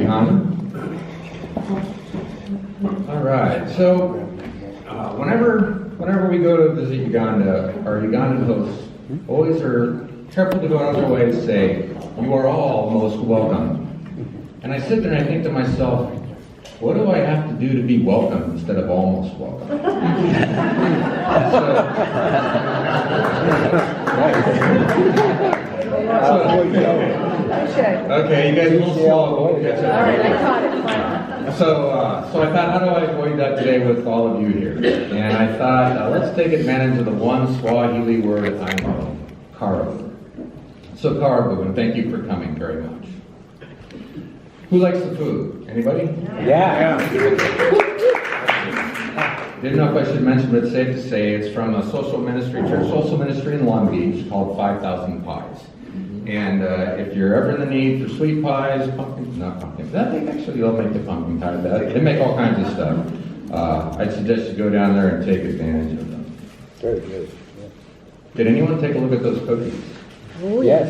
Uganda. All right, so whenever we go to visit Uganda, our Ugandan hosts always are careful to go out of their way to say, "You are all most welcome." And I sit there and I think to myself, what do I have to do to be welcome instead of almost welcome? Okay, you guys a little slow. We'll catch up. All right, I caught it finally. So I thought, how do I avoid that today with all of you here? And I thought, let's take advantage of the one Swahili word I know, karibu. So karibu, and thank you for coming very much. Who likes the food? Anybody? Yeah. Didn't know if I should mention, but it's safe to say it's from a social ministry in Long Beach called 5,000 Pies. And if you're ever in the need for sweet pies, not pumpkin, I think actually they'll make the pumpkin pie better. They make all kinds of stuff. I'd suggest you go down there and take advantage of them. Very good. Yeah. Did anyone take a look at those cookies? Oh, Yes.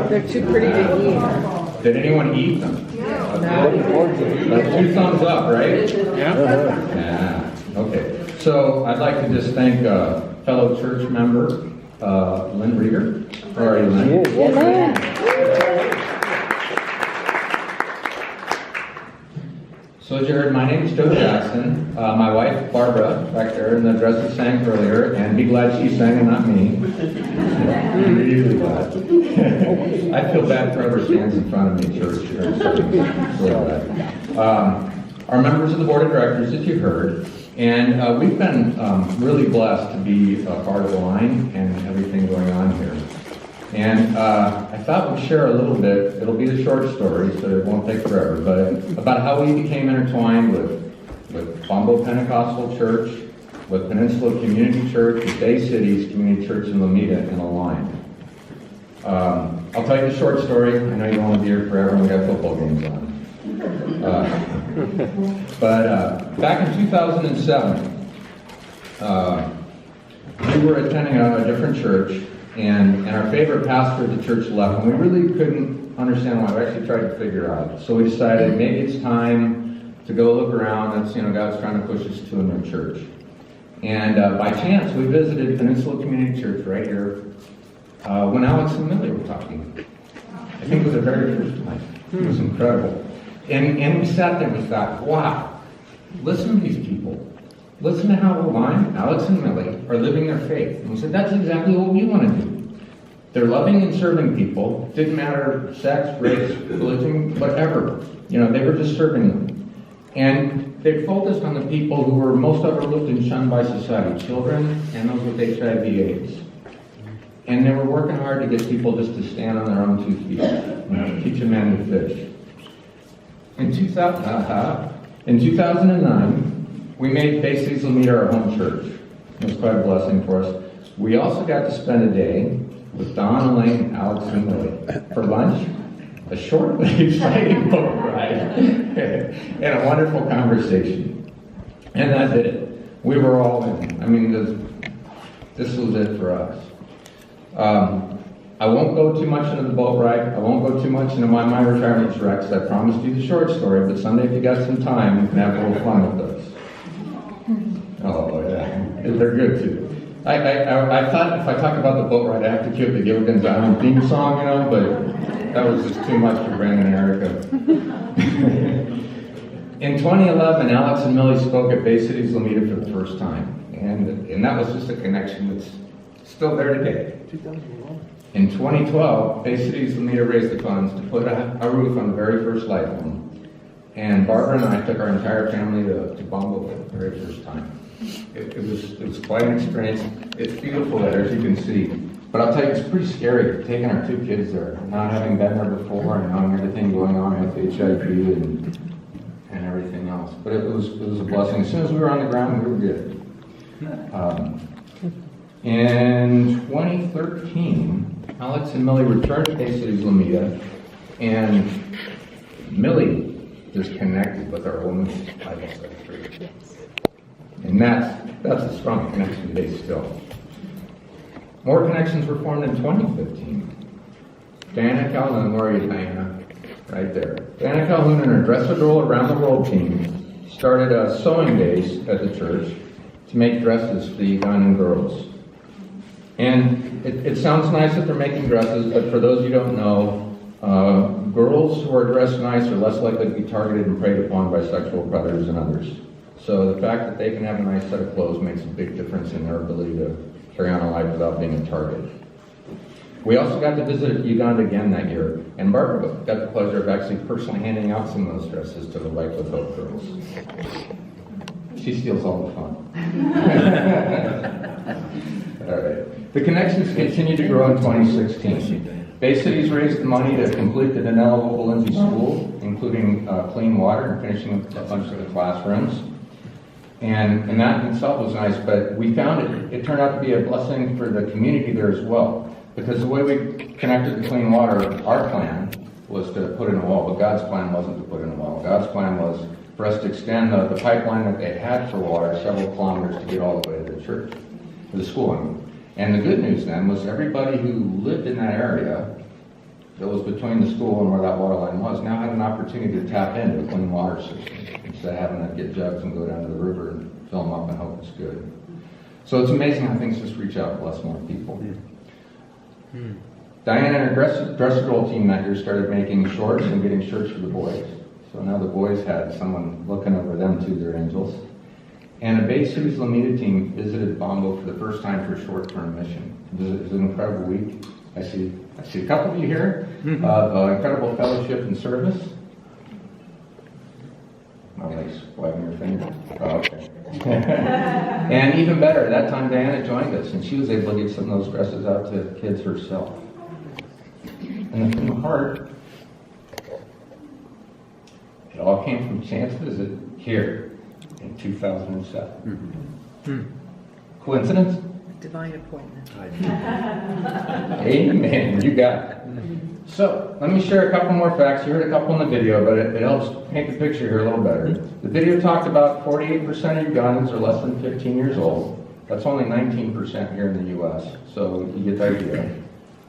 They're too pretty to eat. Did anyone eat them? No. 2 thumbs up, right? Yeah. Yeah. Okay. So I'd like to just thank fellow church member Lynn Rieger. How are you, Lynn? So as you heard, my name is Joe Jackson. My wife, Barbara, back there in the dress that sang earlier, and be glad she sang and not me. Really glad. I feel bad for whoever stands in front of me, church. So bad. Our members of the board of directors, as you heard, and we've been really blessed to be a part of Align and everything going on here. And I thought we'd share a little bit, it'll be a short story, so it won't take forever, but about how we became intertwined with Bombo Pentecostal Church, with Peninsula Community Church, with Bay Cities Community Church in Lomita, and Align. I'll tell you the short story. I know you don't want to be here forever, and we got football games on. But back in 2007, we were attending a different church, and our favorite pastor of the church left, and we really couldn't understand why. We actually tried to figure out. So we decided maybe it's time to go look around. That's, God's trying to push us to a new church. And by chance, we visited Peninsula Community Church right here when Alex and Millie were talking. I think it was the very first time. It was incredible. And we sat there and we thought, wow, listen to these people. Listen to how Align, Alex and Millie, are living their faith. And we said, that's exactly what we want to do. They're loving and serving people. Didn't matter sex, race, religion, whatever. They were just serving them. And they focused on the people who were most overlooked and shunned by society, children and those with HIV/AIDS. And they were working hard to get people just to stand on their own 2 feet, teach a man to fish. In 2009, we made Bay Cities Lomita our home church. It was quite a blessing for us. We also got to spend a day with Don, Elaine, Alex, and Millie for lunch, a short but exciting boat ride, and a wonderful conversation. And that did it. We were all in. I mean, this was it for us. I won't go too much into the boat ride. I won't go too much into my retirement treks. I promised you the short story, but someday if you got some time, you can have a little fun with us. Oh, yeah. They're good, too. I thought if I talk about the boat ride, I have to cue the Gilligan's Island theme song, but that was just too much for Brandon and Erica. In 2011, Alex and Millie spoke at Bay Cities Lomita for the first time, and that was just a connection that's still there today. In 2012, Bay Cities Lomita raised the funds to put a roof on the very first light home, and Barbara and I took our entire family to Bombo for the very first time. It was quite an experience. It's beautiful there, as you can see. But I'll tell you, it's pretty scary taking our 2 kids there, not having been there before and knowing everything going on with HIV and everything else. But it was a blessing. As soon as we were on the ground, we were good. In 2013, Alex and Millie returned to Bay Cities Lomita, and Millie just connected with our women's Bible study. And that's a strong connection today still. More connections were formed in 2015. Diana Calhoun, where are you, Diana? right there. Diana Calhoun and her Dress a Girl Around the World team started sewing days at the church to make dresses for the Ugandan girls. And it sounds nice that they're making dresses, but for those who don't know, girls who are dressed nice are less likely to be targeted and preyed upon by sexual predators and others. So the fact that they can have a nice set of clothes makes a big difference in their ability to carry on a life without being a target. We also got to visit Uganda again that year, and Barbara got the pleasure of actually personally handing out some of those dresses to the Life with Hope girls. She steals all the fun. All right. The connections continued to grow in 2016. Bay Cities raised the money to complete the Denell Lindsay School, including clean water and finishing a bunch of the classrooms. And that in itself was nice, but we found it turned out to be a blessing for the community there as well. Because the way we connected the clean water, our plan was to put in a wall, but God's plan wasn't to put in a wall. God's plan was for us to extend the pipeline that they had for water several kilometers to get all the way to the church, to the school, I mean. And the good news then was everybody who lived in that area that was between the school and where that water line was now had an opportunity to tap into a clean water system instead of having to get jugs and go down to the river and fill them up and hope it's good. So it's amazing how things just reach out and bless more people. Diana and her Dress a Girl team that year started making shorts and getting shirts for the boys. So now the boys had someone looking over them too, their angels. And a Bay Cities Lamita team visited Bongo for the first time for a short-term mission. It was an incredible week. I see a couple of you here of incredible fellowship and service. My leg's wagging her finger. Oh, okay. And even better, that time Diana joined us, and she was able to get some of those dresses out to kids herself. And from the heart, it all came from chance visit here in 2007. Coincidence? Divine appointment. Amen. You got it. So, let me share a couple more facts. You heard a couple in the video, but it helps paint the picture here a little better. The video talked about 48% of Ugandans are less than 15 years old. That's only 19% here in the U.S., so you get the idea.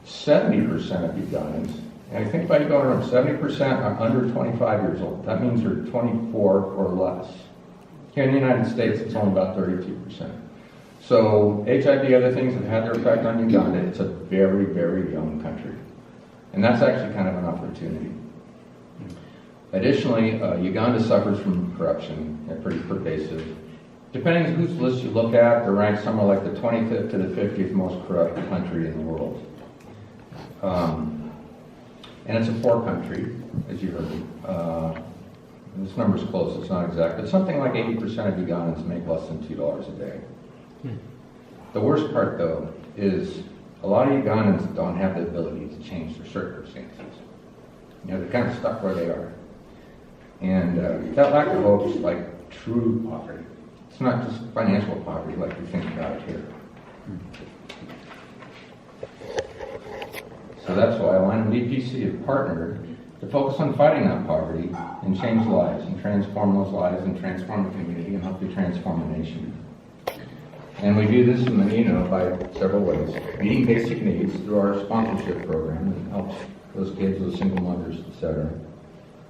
70% of Ugandans, and I think by going from 70% are under 25 years old. That means you're 24 or less. Here in the United States, it's only about 32%. So HIV, other things have had their effect on Uganda. It's a very, very young country. And that's actually kind of an opportunity. Additionally, Uganda suffers from corruption, pretty pervasive. Depending on whose list you look at, they're ranked somewhere like the 25th to the 50th most corrupt country in the world. And it's a poor country, as you heard. This number's close, it's not exact, but something like 80% of Ugandans make less than $2 a day. The worst part, though, is a lot of Ugandans don't have the ability to change their circumstances. You know, they're kind of stuck where they are. And that lack of hope is like true poverty. It's not just financial poverty like we think about it here. So that's why Align and EPC have partnered to focus on fighting that poverty and change lives and transform those lives and transform the community and hopefully transform the nation. And we do this, by several ways. Meeting basic needs through our sponsorship program that helps those kids, those single mothers, etc.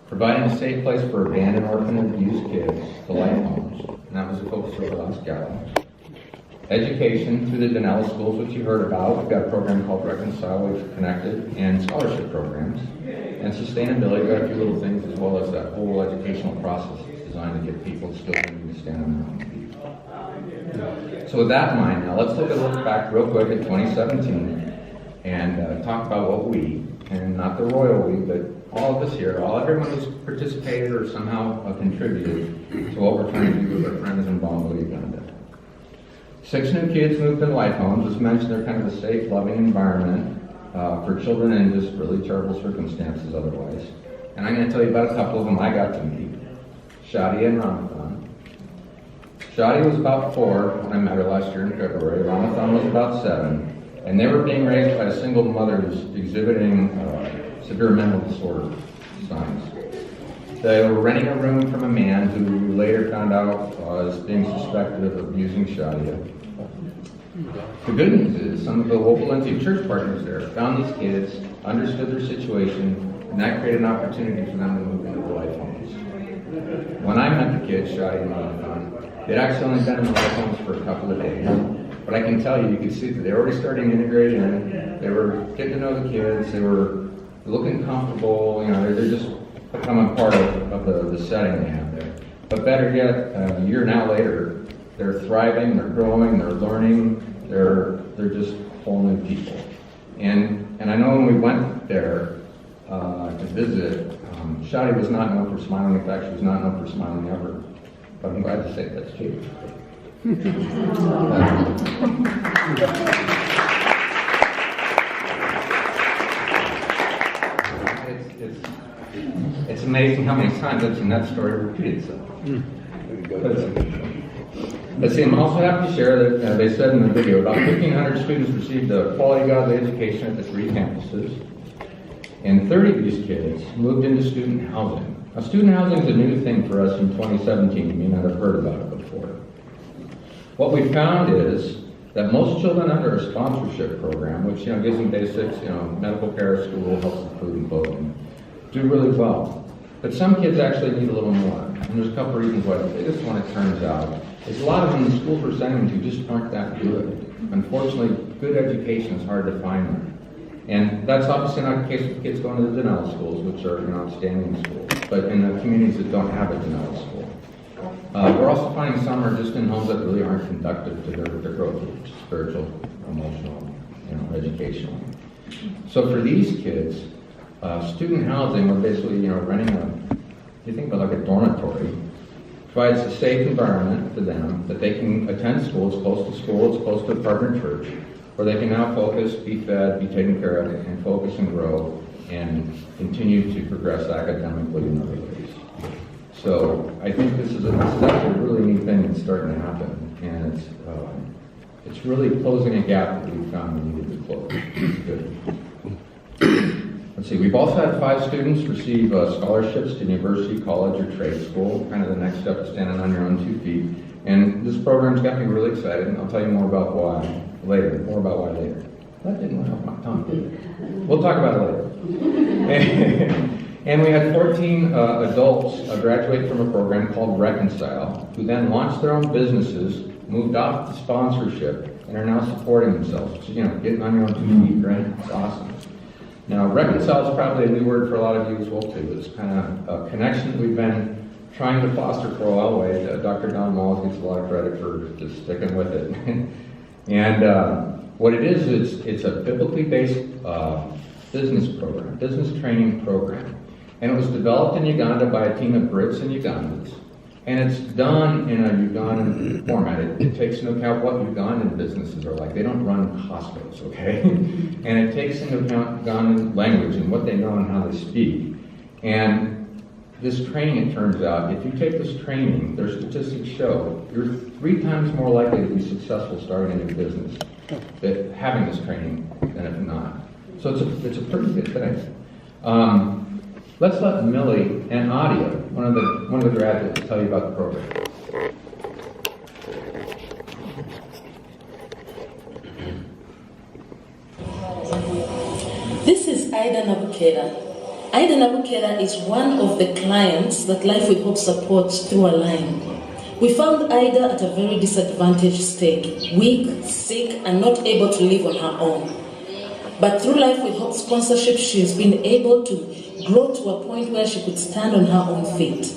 Providing a safe place for abandoned, orphan, and abused kids, the life homes, and that was the focus of the last gala. Education through the Denell schools, which you heard about. We've got a program called Reconcile, which are connected, and scholarship programs. And sustainability, we've got a few little things as well as that whole educational process that's designed to get people still needing to stand on their own feet. So with that in mind, now let's take a look back real quick at 2017 and talk about what we, and not the royal we, but all of us here, everyone who's participated or somehow contributed to what we're trying to do with our friends in Bongo, Uganda. 6 new kids moved to life homes. As mentioned, they're kind of a safe, loving environment for children in just really terrible circumstances otherwise. And I'm going to tell you about a couple of them I got to meet. Shadia and Ramathan. Shadia was about 4 when I met her last year in February. Ramathan was about 7. And they were being raised by a single mother who's exhibiting severe mental disorder signs. They were renting a room from a man who we later found out was being suspected of abusing Shadia. The good news is some of the local NT church partners there found these kids, understood their situation, and that created an opportunity for them to move into the life homes. When I met the kids, Shadi and Monica, they'd actually only been in the life homes for a couple of days. But I can tell you could see that they were already starting to integrate in. They were getting to know the kids. They were looking comfortable. They're just becoming part of the setting they have there. But better yet, a year now later, they're thriving, they're growing, they're learning. They're just whole new people. And I know when we went there to visit, Shadi was not known for smiling. In fact, she was not known for smiling ever. But I'm glad to say that's changed. It's amazing how many times I've seen that story repeat itself. Let's see, I'm also happy to share that they said in the video, about 1,500 students received a quality godly education at the 3 campuses, and 30 of these kids moved into student housing. Now, student housing is a new thing for us in 2017. You may not have heard about it before. What we found is that most children under a sponsorship program, which gives them basics, medical care, school, helps with food and clothing, do really well. But some kids actually need a little more. And there's a couple reasons why. The biggest one, it turns out, is a lot of them, the schools we're sending them to just aren't that good. Unfortunately, good education is hard to find them. And that's obviously not the case with kids going to the Denali schools, which are outstanding schools, but in the communities that don't have a Denali school. We're also finding some are just in homes that really aren't conducive to their growth, spiritual, emotional, educational. So for these kids, student housing, we're basically renting you think about like a dormitory, provides a safe environment for them that they can attend school. It's close to school, it's close to a partner church, where they can now focus, be fed, be taken care of, and focus and grow and continue to progress academically in other ways. So I think this is actually a really neat thing that's starting to happen, and it's really closing a gap that we found we needed to close. Good. Let's see, we've also had 5 students receive scholarships to university, college, or trade school, kind of the next step to standing on your own 2 feet. And this program's got me really excited, and I'll tell you more about why later. That didn't help my tongue, did it? We'll talk about it later. And we had 14 adults graduate from a program called Reconcile, who then launched their own businesses, moved off the sponsorship, and are now supporting themselves. So, getting on your own 2 feet, right? It's awesome. Now, Reconcile is probably a new word for a lot of you as well, too. It's kind of a connection that we've been trying to foster for a while. Dr. Don Malls gets a lot of credit for just sticking with it. And what it is, it's a biblically based business program, business training program. And it was developed in Uganda by a team of Brits and Ugandans. And it's done in a Ugandan format. It takes into account what Ugandan businesses are like. They don't run hospitals, okay? And it takes into account Ugandan language and what they know and how they speak. And this training, it turns out, if you take this training, their statistics show you're 3 times more likely to be successful starting a new business having this training than if not. So it's a pretty good thing. Let's let Millie and Adia, one of the graduates, tell you about the program. This is Ida Nabukera. Ida Nabukera is one of the clients that Life with Hope supports through Align. We found Ida at a very disadvantaged state, weak, sick, and not able to live on her own. But through Life with Hope sponsorship, she has been able to grow to a point where she could stand on her own feet.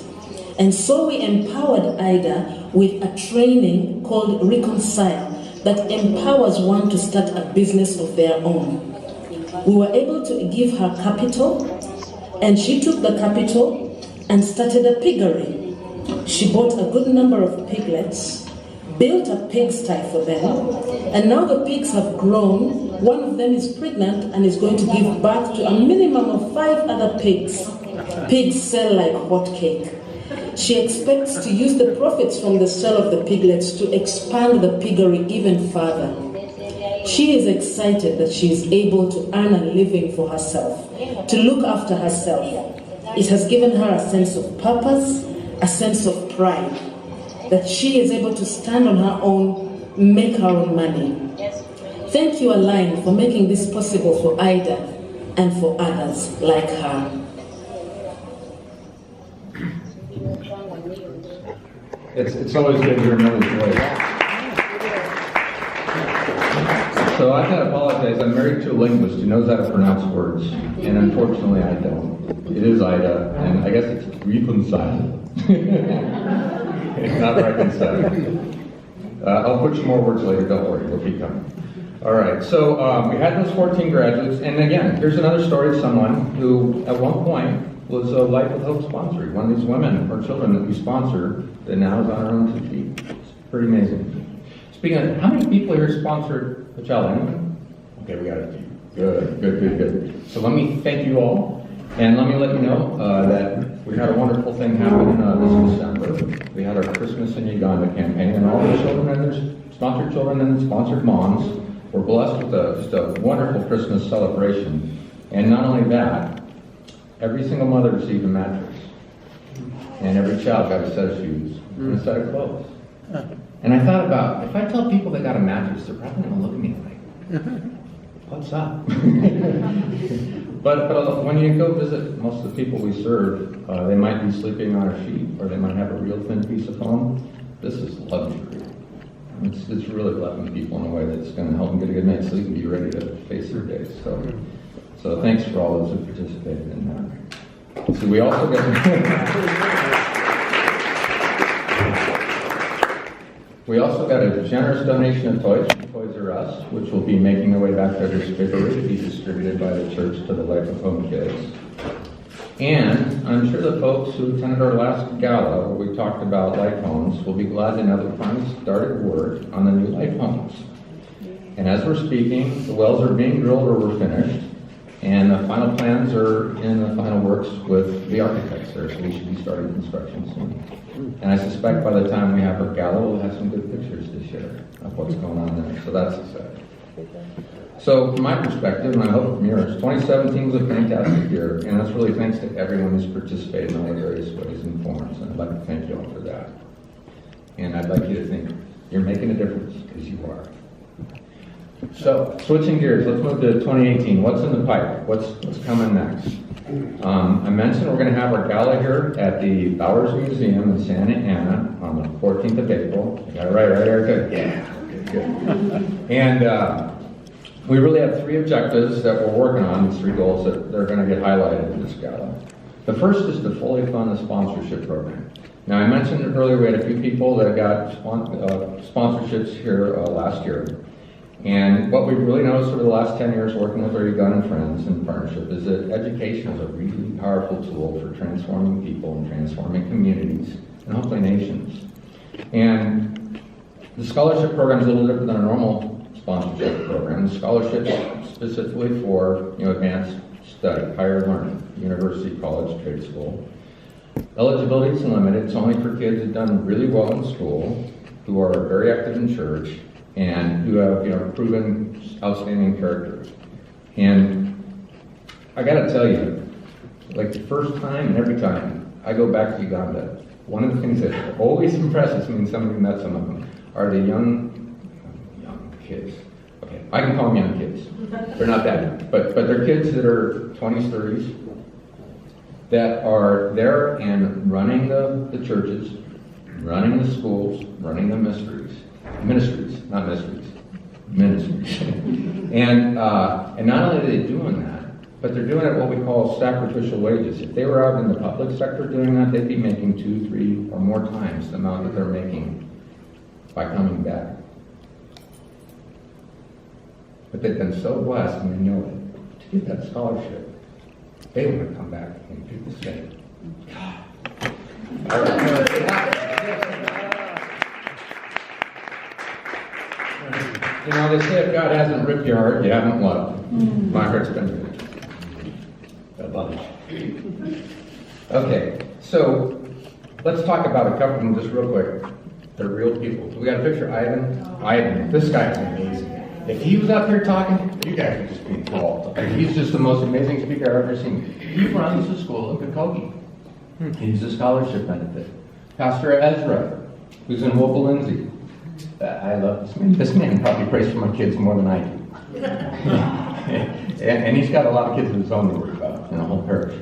And so we empowered Ida with a training called Reconcile that empowers one to start a business of their own. We were able to give her capital, and she took the capital and started a piggery. She bought a good number of piglets, built a pigsty for them, and now the pigs have grown. One of them is pregnant and is going to give birth to a minimum of 5 other pigs. Pigs sell like hotcake. She expects to use the profits from the sale of the piglets to expand the piggery even further. She is excited that she is able to earn a living for herself, to look after herself. It has given her a sense of purpose, a sense of pride, that she is able to stand on her own, make her own money. Thank you, Align, for making this possible for Ida and for others like her. It's always good to hear Millie's voice. So I gotta apologize. I'm married to a linguist who knows how to pronounce words, and unfortunately I don't. It is Ida, and I guess it's reconciled. It's not reconciled. I'll put some more words later. Don't worry, they'll keep coming. All right. So we had those 14 graduates, and again, here's another story of someone who, at one point, was a Life with Hope sponsor. One of these women or children that we sponsor that now is on her own 2 feet. It's pretty amazing. Speaking of, how many people here sponsored a child? Anyone? Okay, we got a few. Good. So let me thank you all, and let me let you know that we had a wonderful thing happen this December. We had our Christmas in Uganda campaign, and all the children and their sponsored children and sponsored moms were blessed with just a wonderful Christmas celebration. And not only that, every single mother received a mattress, and every child got a set of shoes and a set of clothes. And I thought about, if I tell people they got a mattress, they're probably going to look at me like, what's up? But when you go visit most of the people we serve, they might be sleeping on a sheet, or they might have a real thin piece of foam. This is luxury. It's really loving people in a way that's going to help them get a good night's sleep and be ready to face their days. So thanks for all those who participated in that. So we also got a generous donation of toys from Toys R Us, which will be making their way back to their spirit to be distributed by the church to the Life of Home kids. And I'm sure the folks who attended our last gala, where we talked about life homes, will be glad to know that we finally started work on the new life homes. And as we're speaking, the wells are being drilled or were finished, and the final plans are in the final works with the architects there, so we should be starting construction soon. And I suspect by the time we have our gala, we'll have some good pictures to share of what's going on there, so that's exciting. So from my perspective, and I hope from yours, 2017 was a fantastic year, and that's really thanks to everyone who's participated in all the various ways and forms, and I'd like to thank you all for that. And I'd like you to think you're making a difference, because you are. So, switching gears, let's move to 2018. What's in the pipe? What's coming next? I mentioned we're going to have our gala here at the Bowers Museum in Santa Ana on the 14th of April. You got it right, Erica? Yeah. Good. And we really have 3 objectives that we're working on, these 3 goals that are going to get highlighted in this gala. The first is to fully fund the sponsorship program. Now, I mentioned earlier we had a few people that got sponsorships here last year. And what we've really noticed over the last 10 years working with our Ugandan friends in partnership is that education is a really powerful tool for transforming people and transforming communities and hopefully nations. And the scholarship program is a little different than a normal sponsorship program. The scholarship's specifically for advanced study, higher learning, university, college, trade school. Eligibility is limited. It's only for kids who've done really well in school, who are very active in church, and who have proven outstanding character. And I got to tell you, like the first time and every time I go back to Uganda, one of the things that always impresses me, and some of you met some of them, are the young kids. Okay, I can call them young kids. They're not that young, but they're kids that are 20s, 30s, that are there and running the churches, running the schools, running the ministries, and not only are they doing that, but they're doing it what we call sacrificial wages. If they were out in the public sector doing that, they'd be making 2, 3, or more times the amount that they're making by coming back. But they've been so blessed, and they know it, to get that scholarship. They want to come back and do the same. All right. They say if God hasn't ripped your heart, you haven't loved. My heart's been ripped. A bunch. Okay, so let's talk about a couple of them just real quick. They're real people. We got a picture of Ivan. Ivan, this guy's amazing. If he was up here talking, you guys would just be enthralled. He's just the most amazing speaker I've ever seen. He runs a school in Kokogi. He's a scholarship benefit. Pastor Ezra, who's in Wopalinzi. I love this man. This man probably prays for my kids more than I do. and he's got a lot of kids of his own to worry about in the whole parish.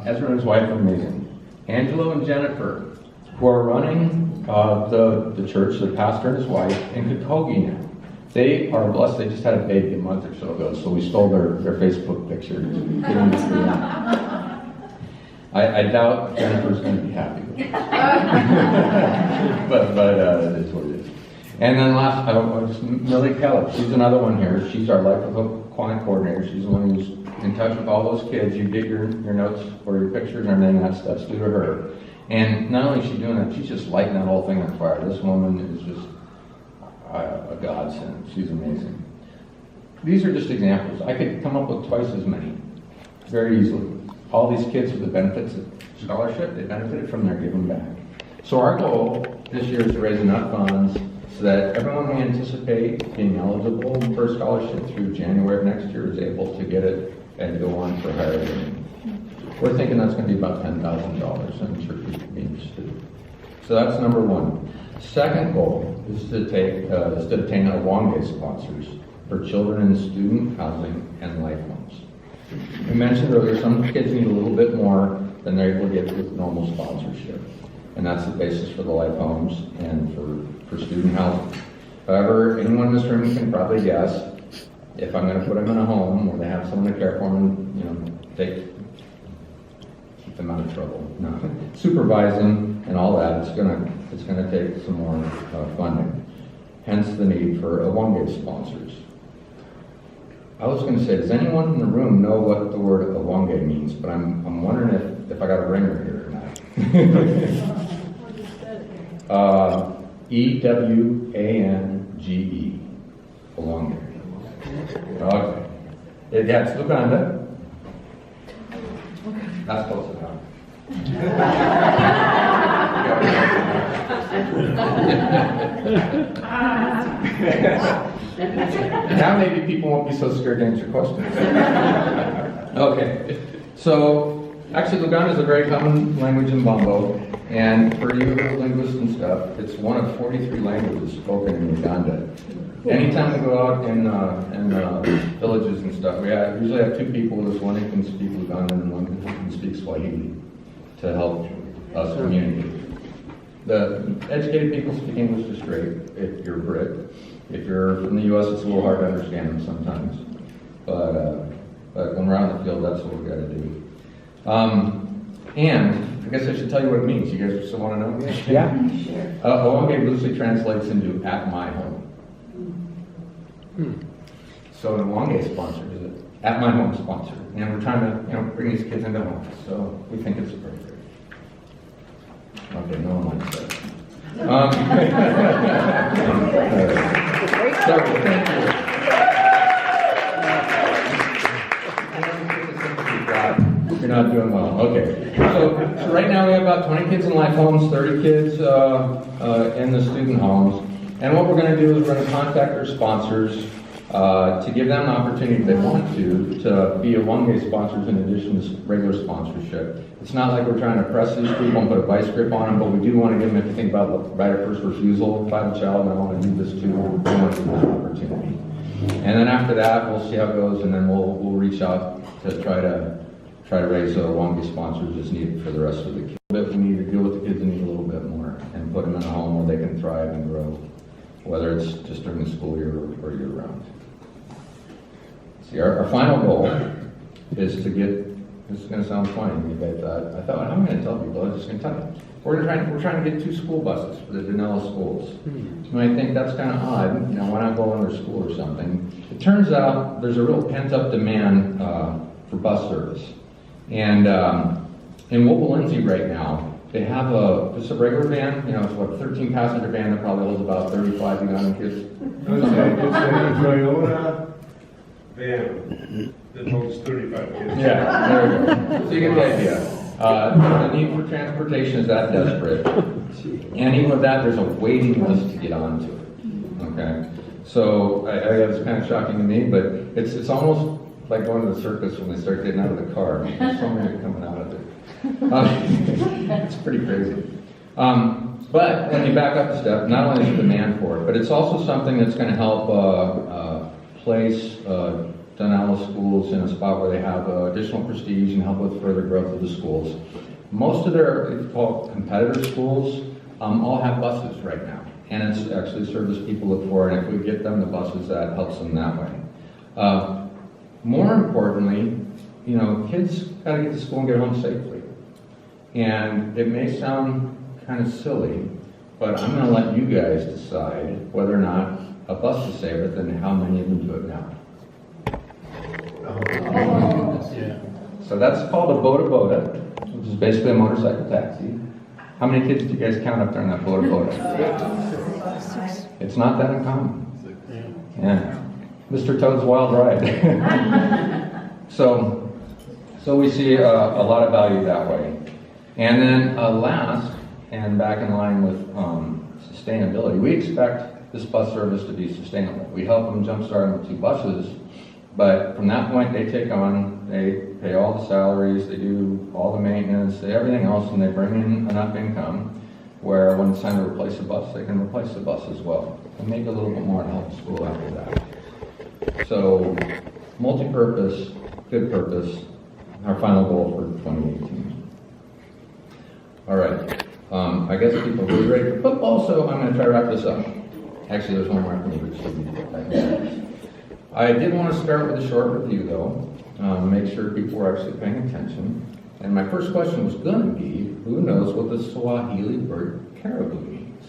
Ezra and his wife are amazing. Angelo and Jennifer, who are running the church, the pastor and his wife, in Kokogi now. They are blessed. They just had a baby a month or so ago, so we stole their Facebook picture. I doubt Jennifer's going to be happy with it. but it is what it is. And then last, Millie Keller. She's another one here. She's our Life of Hope client coordinator. She's the one who's in touch with all those kids. You get your notes or your pictures and everything. That's due to her. And not only is she doing that, she's just lighting that whole thing on fire. This woman is just a godsend. She's amazing. These are just examples. I could come up with twice as many, very easily. All these kids with the benefits of scholarship, they benefited from their giving back. So our goal this year is to raise enough funds so that everyone we anticipate being eligible for a scholarship through January of next year is able to get it and go on for higher learning. We're thinking that's going to be about $10,000, and churches would be interested. So that's number one. Second goal is to obtain Awonge sponsors for children in student housing and life homes. We mentioned earlier, some kids need a little bit more than they're able to get with normal sponsorship. And that's the basis for the life homes and for student housing. However, anyone in this room can probably guess, if I'm going to put them in a home where they have someone to care for them, keep them out of trouble. No. Supervise them and all that, it's going to take some more funding. Hence the need for Awonge sponsors. I was going to say, does anyone in the room know what the word Awonge means? But I'm wondering if I got a ringer here or not. E-W-A-N-G-E. Awonge. Okay. That's Uganda. That's close enough. Now maybe people won't be so scared to answer questions. Okay, so actually Luganda is a very common language in Bombo, and for you linguists and stuff, it's one of 43 languages spoken in Uganda. Anytime we go out in villages and stuff, we usually have two people with us, one who can speak Ugandan and one who can speak Swahili to help us communicate. The educated people speak English just great if you're Brit. If you're from the U.S., it's a little hard to understand them sometimes. But when we're out in the field, that's what we've got to do. And I guess I should tell you what it means. You guys still want to know? Yeah. Awonge loosely translates into "at my home." So an Awonge sponsor is an "at my home" sponsor, and we're trying to bring these kids into homes. So we think it's appropriate. Okay, no one likes that. So, thank you. You're not doing well. Okay. So right now we have about 20 kids in life homes, 30 kids in the student homes. And what we're going to do is we're going to contact our sponsors to give them the opportunity, if they want to be Awonge sponsors in addition to regular sponsorship. It's not like we're trying to press these people and put a vice grip on them, but we do want to give them, if you think about the right of first refusal, if I have a child and I want to do this too, we want to give them that opportunity. And then after that, we'll see how it goes, and then we'll reach out to try to raise Awonge sponsors as needed for the rest of the kids. We need to deal with the kids that need a little bit more and put them in a home where they can thrive and grow, whether it's just during the school year or year round. See, our final goal is to get, this is going to sound funny, but I thought, how am I going to tell people? I'm just going to tell you. We're trying to get 2 school buses for the Danella schools. You might think that's kind of odd, why not go under school or something? It turns out there's a real pent-up demand for bus service. And in Wobolinzi right now, they have just a regular van, it's what, a 13-passenger van that probably holds about 35 Ugandan kids. It's a Toyota van that holds 35 kids. Yeah, there we go. So you get the idea. The need for transportation is that desperate. And even with that, there's a waiting list to get onto it. Okay? So I it's kind of shocking to me, but it's almost like going to the circus when they start getting out of the car. There's so many coming out of it. It's pretty crazy. But when you back up a step, not only is there demand for it, but it's also something that's going to help place Dunella schools in a spot where they have additional prestige and help with further growth of the schools. Most of their, it's called competitor schools, all have buses right now. And it's actually a service people look for, and if we get them the buses, that helps them that way. More importantly, you know, kids gotta get to school and get home safely. And it may sound kind of silly, but I'm gonna let you guys decide whether or not a bus is safer than how many of them do it now. So that's called a boda boda, which is basically a motorcycle taxi. How many kids do you guys count up there in that boda boda? It's not that uncommon. Yeah. Mr. Toad's Wild Ride. So we see a lot of value that way. And then last, and back in line with sustainability, we expect this bus service to be sustainable. We help them jumpstart them with 2 buses, but from that point they take on, they pay all the salaries, they do all the maintenance, everything else, and they bring in enough income where when it's time to replace a bus, they can replace the bus as well. And maybe a little bit more to help the school after that. So, multi-purpose, good purpose, our final goal for 2018. All right, I guess people are really ready for football, so I'm going to try to wrap this up. Actually, there's one more I can do. I did want to start with a short review, though, make sure people were actually paying attention. And my first question was going to be, who knows what the Swahili word caribou means?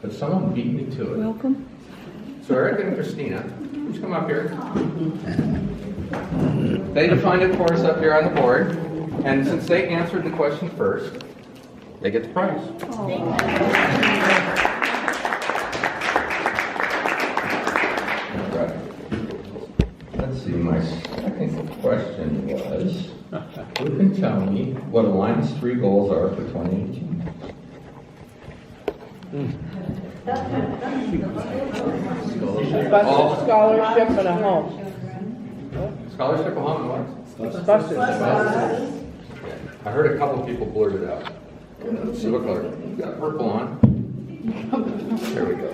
But someone beat me to it. Welcome. So Eric and Christina, would you come up here? They defined it for us up here on the board, and since they answered the question first, they get the prize. Right. Let's see, my second question was, who can tell me what Align's 3 goals are for 2018? Bus, scholarship, and a home. Scholarship, a home, and what? Buses. I heard a couple people blurt it out. Let's see what color. You got purple on. There we go.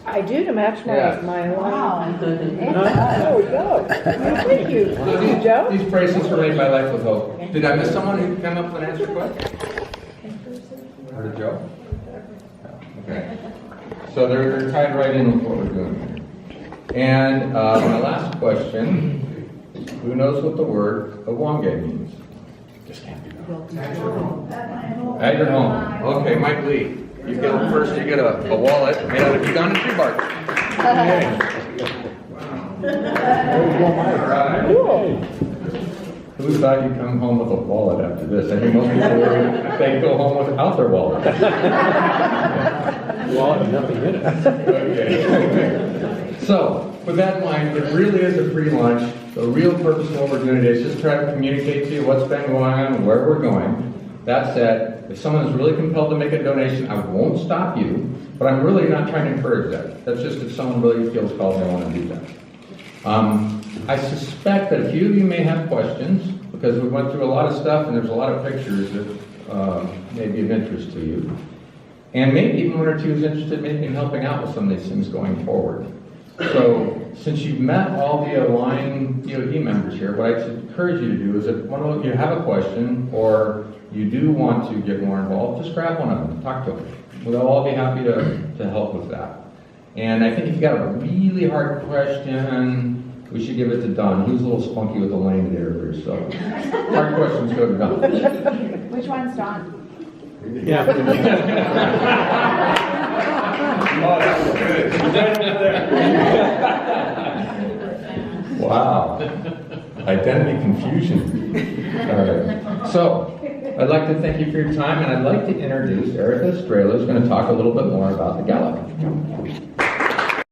I do to match my, Yeah. my line. There we go. Thank you, Joe. These bracelets are made by Life with Hope. Did I miss someone who came up with an answer quick? Or did Joe? Okay. So they're tied right in with what we're doing here. And my last question, who knows what the word Awange means? Just can't be done. At your home. Okay, Mike Lee. You get first. You get a wallet made out of Uganda tree bark. All right. Cool. Who thought you'd come home with a wallet after this? I think most people would they go home without their wallet. Wallet, nothing in it. Okay. So, with that in mind, it really is a free lunch. The real purpose of what we're doing today is just try to communicate to you what's been going on, where we're going. That said, if someone is really compelled to make a donation, I won't stop you, but I'm really not trying to encourage that. That's just if someone really feels called and they want to do that. I suspect that a few of you may have questions, because we went through a lot of stuff and there's a lot of pictures that may be of interest to you. And maybe even one or two is interested maybe in helping out with some of these things going forward. So, since you've met all the Align DoD members here, what I should encourage you to do is if one of you have a question or you do want to get more involved, just grab one of them, talk to them. We'll all be happy to help with that. And I think if you got a really hard question, we should give it to Don. He's a little spunky with the lane there, so hard questions go to Don. Which one's Don? Yeah. Oh, that was good. Right over there. Wow. Identity confusion. All right. So, I'd like to thank you for your time, and I'd like to introduce Erica Estrella, who's going to talk a little bit more about the gala.